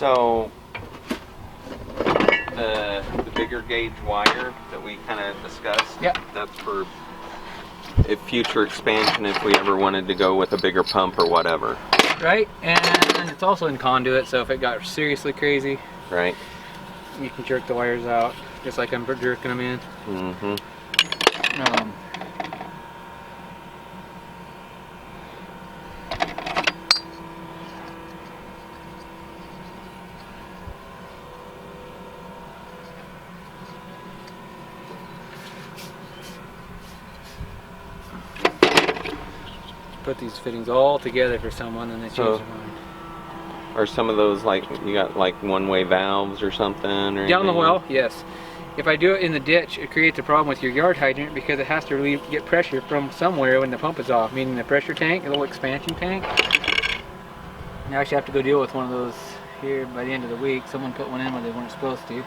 So the bigger gauge wire that we kind of discussed, yeah, that's for if future expansion, if we ever wanted to go with a bigger pump or whatever. Right, and it's also in conduit, so if it got seriously crazy, right, you can jerk the wires out, just like I'm jerking them in. Mm-hmm. Put these fittings all together for someone and they change their mind. Are some of those like, you got like one-way valves or something? Or Down the anything? well, yes. If I do it in the ditch, it creates a problem with your yard hydrant because it has to get pressure from somewhere when the pump is off, meaning the pressure tank, a little expansion tank. You actually have to go deal with one of those here by the end of the week. Someone put one in when they weren't supposed to.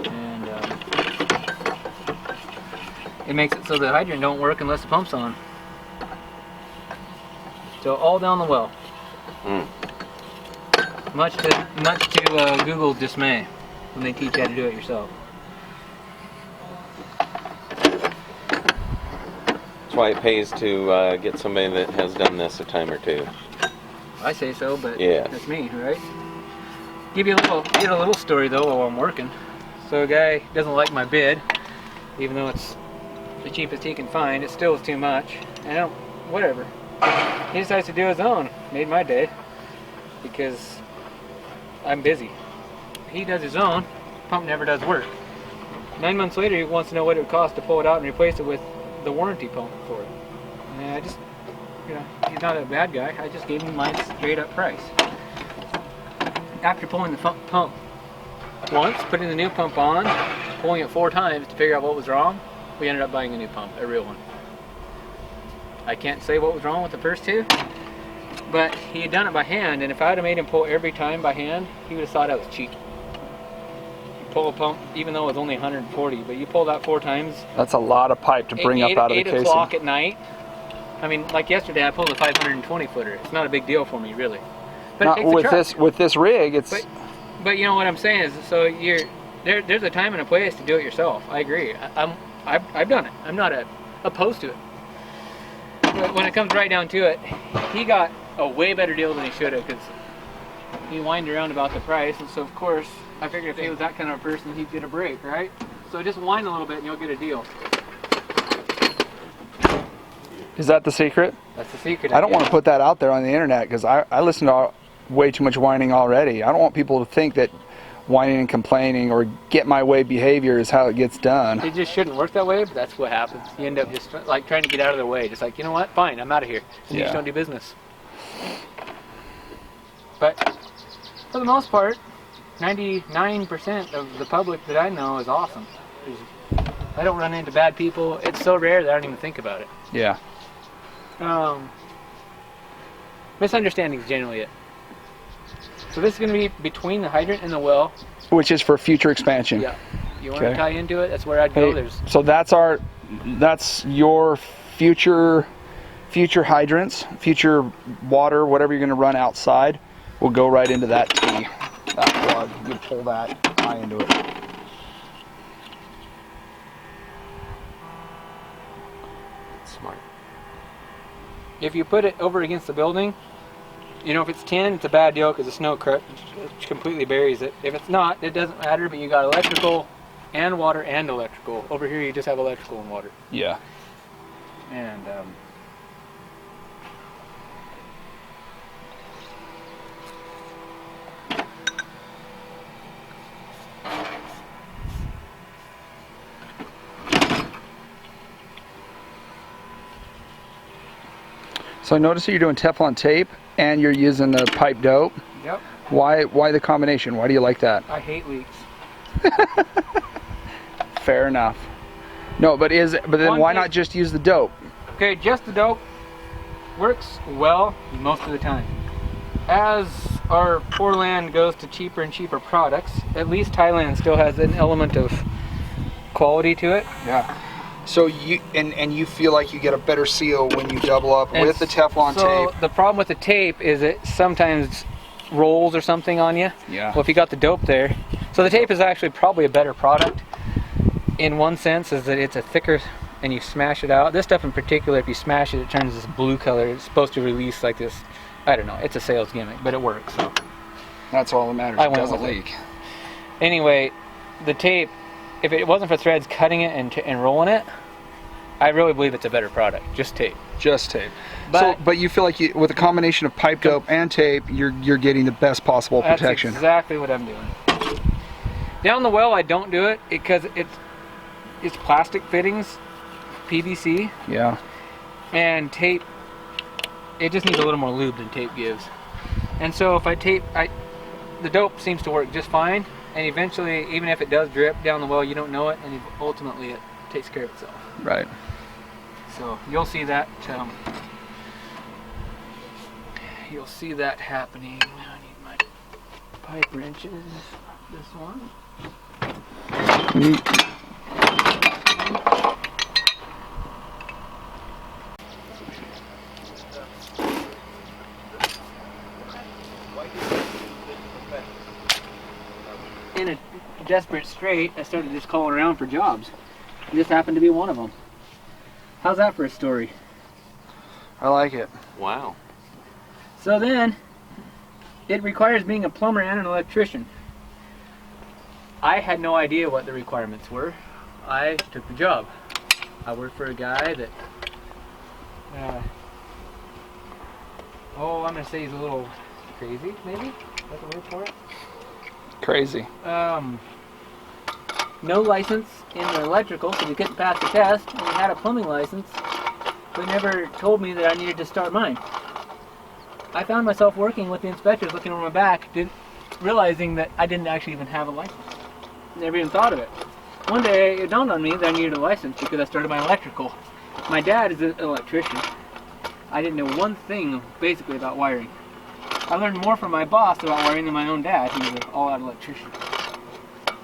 And it makes it so the hydrant don't work unless the pump's on. So all down the well. Mm. Much to Google's dismay when they teach you how to do it yourself. That's why it pays to get somebody that has done this a time or two. I say so, but yeah, that's me, right? Give you a little story though while I'm working. So a guy doesn't like my bid, even though it's the cheapest he can find. It still is too much. And whatever. He decides to do his own. Made my day because I'm busy. He does his own. Pump never does work. 9 months later, he wants to know what it would cost to pull it out and replace it with the warranty pump for it. And I just, he's not a bad guy. I just gave him my straight up price. After pulling the pump once, putting the new pump on, pulling it 4 times to figure out what was wrong, we ended up buying a new pump, a real one. I can't say what was wrong with the first 2, but he had done it by hand, and if I would have made him pull every time by hand, he would have thought I was cheap. You pull a pump, even though it was only 140, but you pull that 4 times. That's a lot of pipe to bring up out of the casing. 8 o'clock at night. I mean, like yesterday, I pulled a 520 footer. It's not a big deal for me, really. But not it takes a truck. with this rig, it's. But you know what I'm saying is, so there's a time and a place to do it yourself. I agree. I've done it. I'm not opposed to it. But when it comes right down to it, he got a way better deal than he should have because he whined around about the price, and so of course I figured if he was that kind of a person, he'd get a break, right? So just whine a little bit and you'll get a deal. Is that the secret? That's the secret. I don't want to put that out there on the internet because I listen to way too much whining already. I don't want people to think that whining and complaining or get my way behavior is how it gets done. It just shouldn't work that way, but that's what happens. You end up just like trying to get out of their way. Just like, you know what, fine, I'm out of here. And you just don't do business. But for the most part, 99% of the public that I know is awesome. I don't run into bad people. It's so rare that I don't even think about it. Yeah. Misunderstanding is generally it. So this is going to be between the hydrant and the well. Which is for future expansion. Yeah. You want to tie into it? That's where I'd go. There's. So that's your future hydrants, future water, whatever you're going to run outside, will go right into that T, that plug. You pull that, tie into it. Smart. If you put it over against the building, if it's 10, it's a bad deal because the snow completely buries it. If it's not, it doesn't matter, but you got electrical and water and electrical. Over here, you just have electrical and water. Yeah. And, So I noticed that you're doing Teflon tape and you're using the pipe dope. Yep. Why the combination? Why do you like that? I hate leaks. Fair enough. No, but then why not just use the dope? Okay, just the dope works well most of the time. As our poor land goes to cheaper and cheaper products, at least Thailand still has an element of quality to it. Yeah. So you feel like you get a better seal when you double up with the Teflon tape. So the problem with the tape is it sometimes rolls or something on you. Yeah. Well, if you got the dope there, so the tape is actually probably a better product in one sense, is that it's a thicker, and you smash it out. This stuff in particular, if you smash it, it turns this blue color. It's supposed to release like this. I don't know. It's a sales gimmick, but it works. So That's all that matters. I It went doesn't with it. leak. anyway, the tape, if it wasn't for threads cutting it and rolling it, I really believe it's a better product. Just tape. Just tape. But- But you feel like with a combination of pipe dope and tape, you're getting the best possible protection. That's exactly what I'm doing. Down the well, I don't do it because it's plastic fittings, PVC, Yeah. and tape. It just needs a little more lube than tape gives. And so if I tape, the dope seems to work just fine. And eventually, even if it does drip down the well, you don't know it, and ultimately it takes care of itself. Right. So you'll see that. You'll see that happening. I need my pipe wrenches. This one. In a desperate strait, I started just calling around for jobs. This happened to be one of them. How's that for a story? I like it. Wow. So then, it requires being a plumber and an electrician. I had no idea what the requirements were. I took the job. I worked for a guy that, I'm gonna say he's a little crazy, maybe? That's the word for it? Crazy. No license in the electrical, so he couldn't pass the test, and he had a plumbing license, but never told me that I needed to start mine. I found myself working with the inspectors, looking over my back, realizing that I didn't actually even have a license. Never even thought of it. One day, it dawned on me that I needed a license because I started my electrical. My dad is an electrician. I didn't know one thing, basically, about wiring. I learned more from my boss about wiring than my own dad, who was an all-out electrician.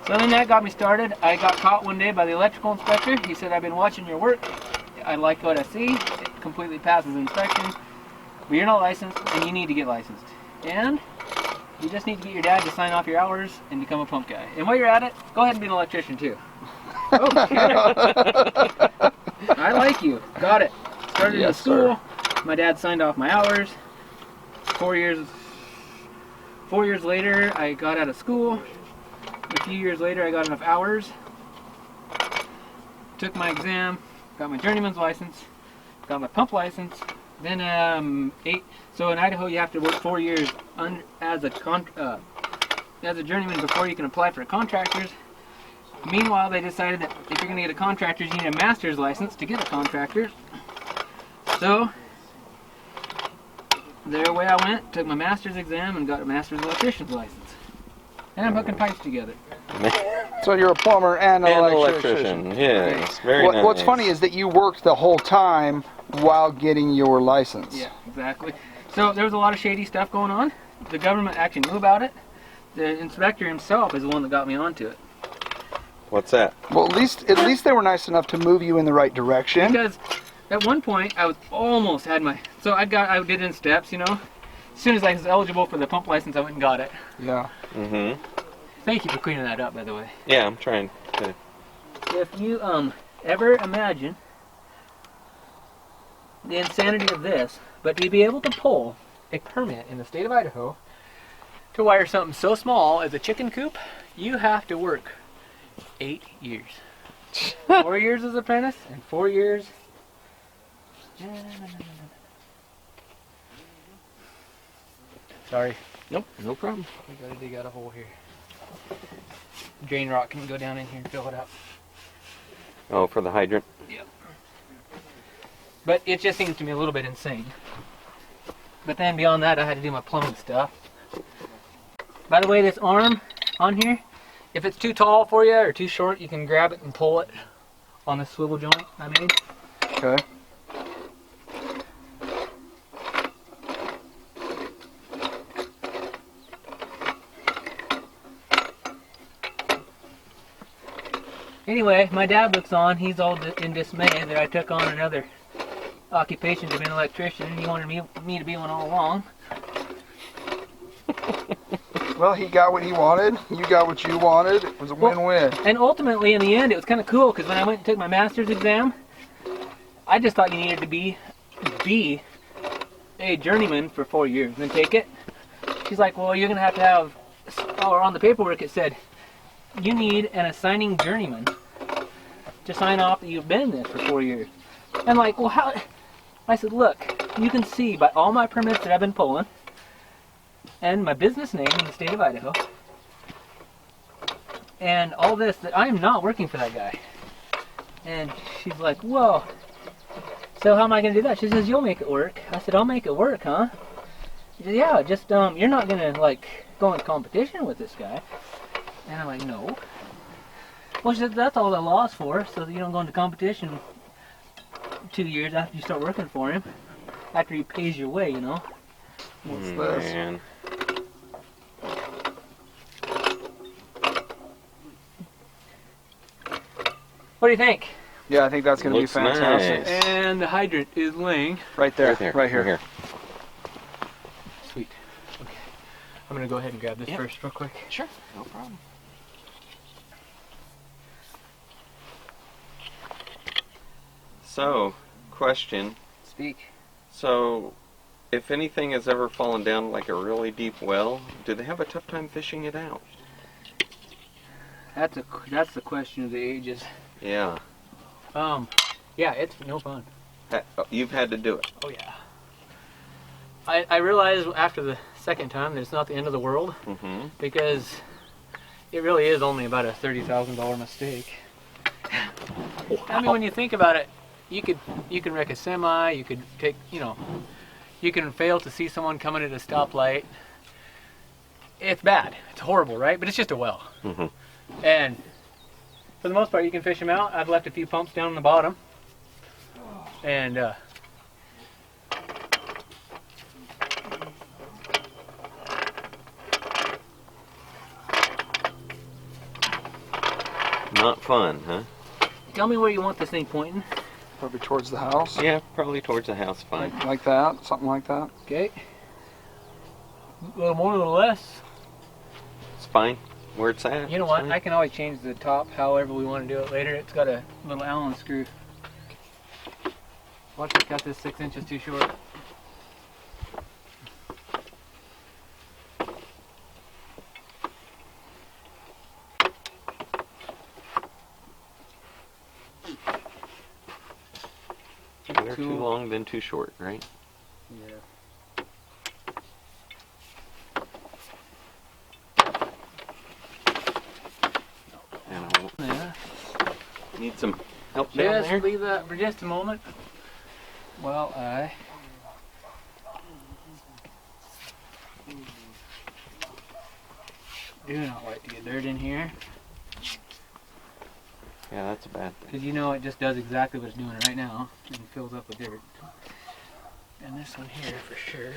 So then that got me started. I got caught one day by the electrical inspector. He said, "I've been watching your work. I like what I see. It completely passes inspection. But you're not licensed, and you need to get licensed. And you just need to get your dad to sign off your hours and become a pump guy. And while you're at it, go ahead and be an electrician too." Oh, shit. I like you. Got it. Started in Yes, school. My dad signed off my hours. 4 years later, I got out of school. A few years later, I got enough hours. Took my exam. Got my journeyman's license. Got my pump license. Then so in Idaho, you have to work 4 years as a journeyman before you can apply for contractors. Meanwhile, they decided that if you're going to get a contractor, you need a master's license to get a contractor. So their way I went, took my master's exam, and got a master's electrician's license. And I'm hooking pipes together. So you're a plumber and an And electrician. yes. Very nice. What's funny is that you worked the whole time while getting your license. Yeah, exactly. So there was a lot of shady stuff going on. The government actually knew about it. The inspector himself is the one that got me onto it. What's that? Well, at least they were nice enough to move you in the right direction. Because at one point I was almost had my, so I did it in steps, you know. As soon as I was eligible for the pump license, I went and got it. Yeah. Mm-hmm. Thank you for cleaning that up, by the way. Yeah, I'm trying to. If you ever imagine the insanity of this, but to be able to pull a permit in the state of Idaho to wire something so small as a chicken coop, you have to work 8 years. 4 years as apprentice and 4 years. Sorry. Nope, no problem. We gotta dig out a hole here. Drain rock can go down in here and fill it up. Oh, for the hydrant? Yep. But it just seems to me a little bit insane. But then beyond that, I had to do my plumbing stuff. By the way, this arm on here, if it's too tall for you or too short, you can grab it and pull it on this swivel joint I made. Okay. Anyway, my dad looks on. He's all in dismay that I took on another occupation to be an electrician, and he wanted me to be one all along. Well, he got what he wanted. You got what you wanted. It was a win-win. And ultimately, in the end, it was kind of cool because when I went and took my master's exam, I just thought you needed to be a journeyman for 4 years, then take it. She's like, well, you're gonna have to have, or on the paperwork it said, you need an assigning journeyman to sign off that you've been in this for 4 years. I'm like, well, how? I said, look, you can see by all my permits that I've been pulling, and my business name in the state of Idaho, and all this, that I am not working for that guy. And she's like, whoa, so how am I going to do that? She says, you'll make it work. I said, I'll make it work, huh? She said, yeah, just, you're not going to, like, go in competition with this guy. And I'm like, no. Well, she said, that's all the law's for, so that you don't go into competition 2 years after you start working for him, after he pays your way, you know? What's this? Man. What do you think? Yeah, I think that's going to be Looks fantastic. nice. And the hydrant is laying Right there, Right right here. Sweet. Okay. I'm gonna go ahead and grab this Yep. first real quick. Sure, no problem. So, question. Speak. So, if anything has ever fallen down like a really deep well, do they have a tough time fishing it out? That's the question of the ages. Yeah. Yeah, it's no fun. You've had to do it. Oh yeah. I realized after the second time that it's not the end of the world, Mm-hmm. because it really is only about a $30,000 mistake. I mean, when you think about it, you can wreck a semi, you could take, you can fail to see someone coming at a stoplight. It's bad. It's horrible, right? But it's just a well. Mm-hmm. And for the most part, you can fish them out. I've left a few pumps down in the bottom. And Not fun, huh? tell me where you want this thing pointing. Probably towards the house. Yeah, probably towards the house, fine. Like that, something like that. Okay. A little more, a little less. It's fine. Where it's at. You know it's what? fine. I can always change the top however we want to do it later. It's got a little Allen screw. Watch me cut this 6 inches too short. They're too long, then too short, right? Yeah. And I'll Yeah. need some help down Just there. leave that for just a moment while I do not like to get dirt in here, Yeah, that's a bad thing. because you know it just does exactly what it's doing right now and fills up with dirt. And this one here for sure.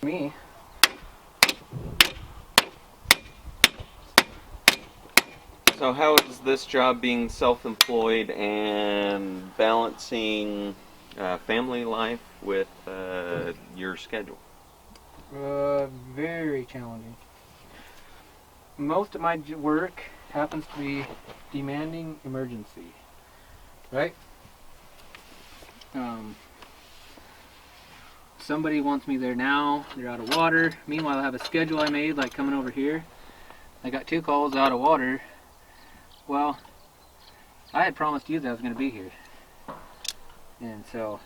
Me. So how is this job being self-employed and balancing family life with your schedule? Very challenging. Most of my work happens to be demanding emergency, right? Somebody wants me there now, they're out of water. Meanwhile, I have a schedule I made, like coming over here. I got 2 calls out of water. Well, I had promised you that I was going to be here. And so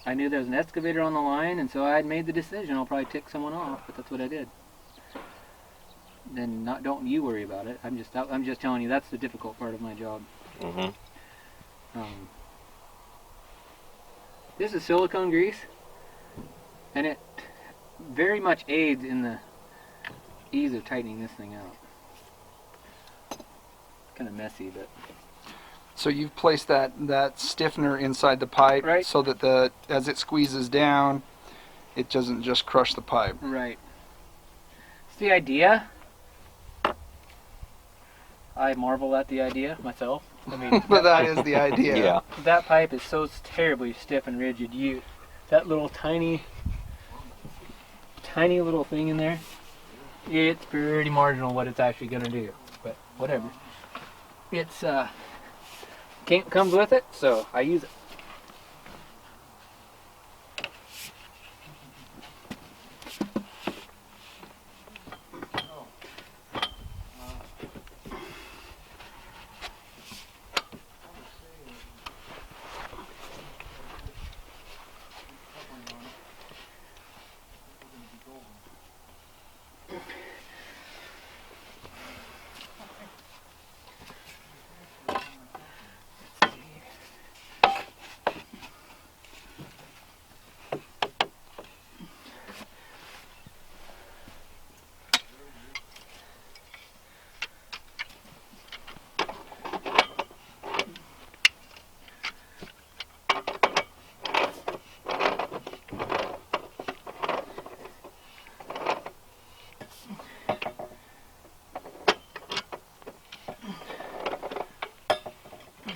I knew there was an excavator on the line, and so I had made the decision I'll probably tick someone off, but that's what I did. Then don't you worry about it. I'm just telling you that's the difficult part of my job. Mm-hmm. This is silicone grease, and it very much aids in the ease of tightening this thing out. Kind of messy, but So you've placed that stiffener inside the pipe, Right. so that as it squeezes down, it doesn't just crush the pipe. right. It's the idea. I marvel at the idea myself. I mean, But that is the idea. Yeah. that pipe is so terribly stiff and rigid. That little tiny little thing in there, it's pretty marginal what it's actually gonna do. But whatever. It's comes with it, so I use it.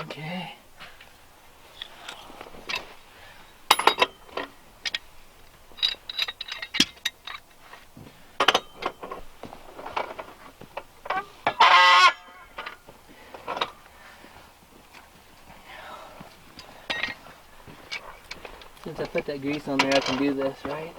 Okay. Since I put that grease on there, I can do this, right?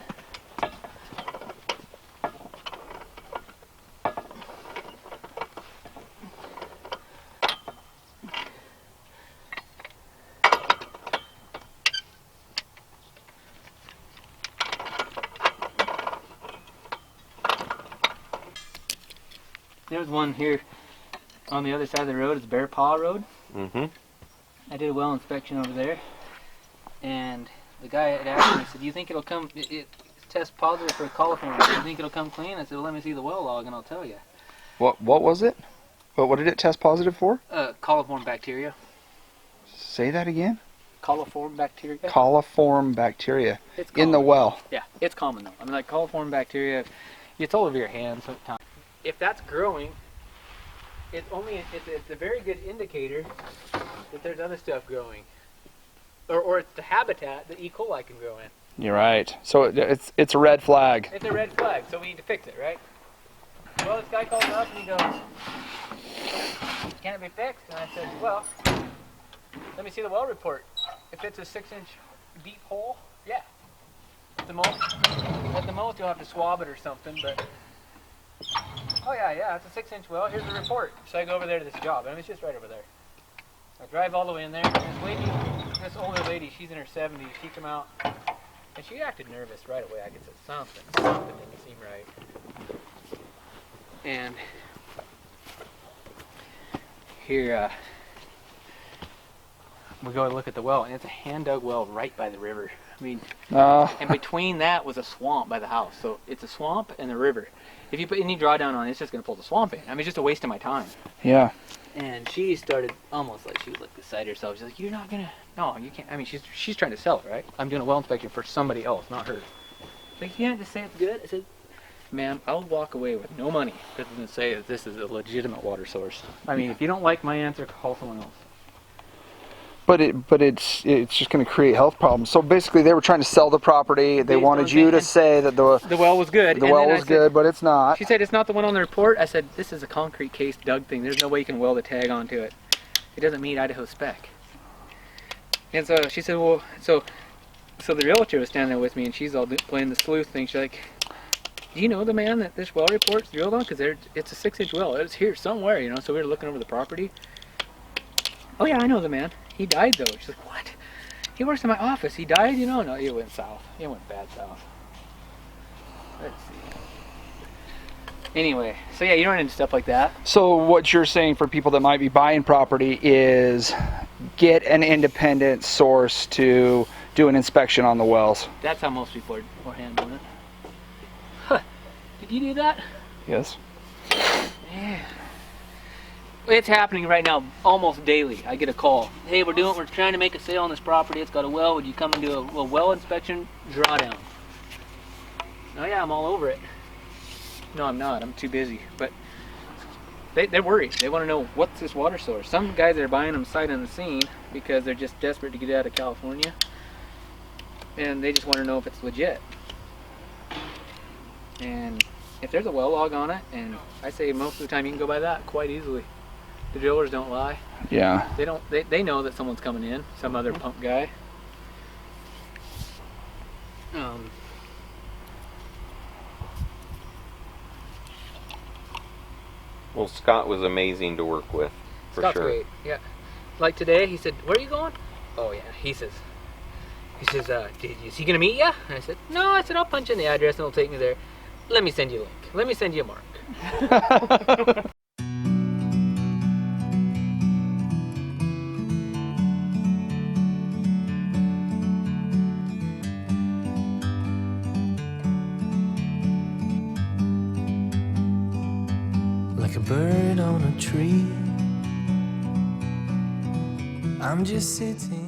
There's one here on the other side of the road. It's Bear Paw Road. Mm-hmm. I did a well inspection over there, and the guy had asked me, he said, "Do you think it'll come? It tests positive for coliform. Do you think it'll come clean?" I said, "Well, let me see the well log, and I'll tell you." What was it? What did it test positive for? Coliform bacteria. Say that again. Coliform bacteria. Coliform bacteria It's in the common. well. Yeah, it's common though. I mean, like coliform bacteria, it's all over your hands sometimes. If that's growing, it's a very good indicator that there's other stuff growing, or it's the habitat that E. coli can grow in. You're right. So it's a red flag. It's a red flag, so we need to fix it, right? Well, this guy calls up and he goes, "Can it be fixed?" And I said, "Well, let me see the well report. If it's a 6-inch deep hole, yeah. At the most you'll have to swab it or something, but oh yeah, it's a 6-inch well. Here's the report." So I go over there to this job, and it's just right over there. I drive all the way in there, and this older lady, she's in her 70s, she came out, and she acted nervous right away. I could say something didn't seem right. And here, we go to look at the well, and it's a hand-dug well right by the river. I mean, and between that was a swamp by the house. So it's a swamp and a river. If you put any drawdown on it, it's just going to pull the swamp in. I mean, it's just a waste of my time. Yeah. And she started almost like she was like beside herself. She's like, "You're not going to, no, you can't." I mean, she's trying to sell it, right? I'm doing a well inspection for somebody else, not her. Like, "You can't just say it's good." I said, "Ma'am, I'll walk away with no money rather than say that this is a legitimate water source. I mean, if you don't like my answer, call someone else." But it's just going to create health problems. So basically, they were trying to sell the property. They wanted you to say that the well was good. well was good, but it's not. She said, "It's not the one on the report." I said, "This is a concrete case dug thing. There's no way you can weld a tag onto it. It doesn't meet Idaho spec." And so she said, "Well, so the realtor was standing there with me, and she's all playing the sleuth thing. She's like, 'Do you know the man that this well report's drilled on? Because it's a 6-inch well. It's here somewhere, you know.'" So we were looking over the property. "Oh yeah, I know the man. He died though." She's like, "What? He works in my office. He died, you know?" "No, he went south. He went bad south." Let's see. Anyway, so yeah, you run into stuff like that. So what you're saying for people that might be buying property is get an independent source to do an inspection on the wells. That's how most people are handling it. Huh. Did you do that? Yes. Yeah. It's happening right now almost daily. I get a call. "Hey, we're trying to make a sale on this property. It's got a well. Would you come and do a well inspection drawdown?" "Oh yeah, I'm all over it." "No, I'm not. I'm too busy." But they're worried. They want to know, what's this water source. Some guys are buying them sight unseen because they're just desperate to get out of California, and they just want to know if it's legit. And if there's a well log on it, and I say most of the time you can go by that quite easily. The drillers don't lie. Yeah. They don't. They know that someone's coming in, some other pump guy. Well, Scott was amazing to work with, for Scott's sure. great. Yeah. Like today, he said, "Where are you going?" Oh yeah. He says, "Is he gonna meet you?" And I said, "No." I said, "I'll punch in the address and it'll take me there. Let me send you a link. Let me send you a mark." Like a bird on a tree, I'm just sitting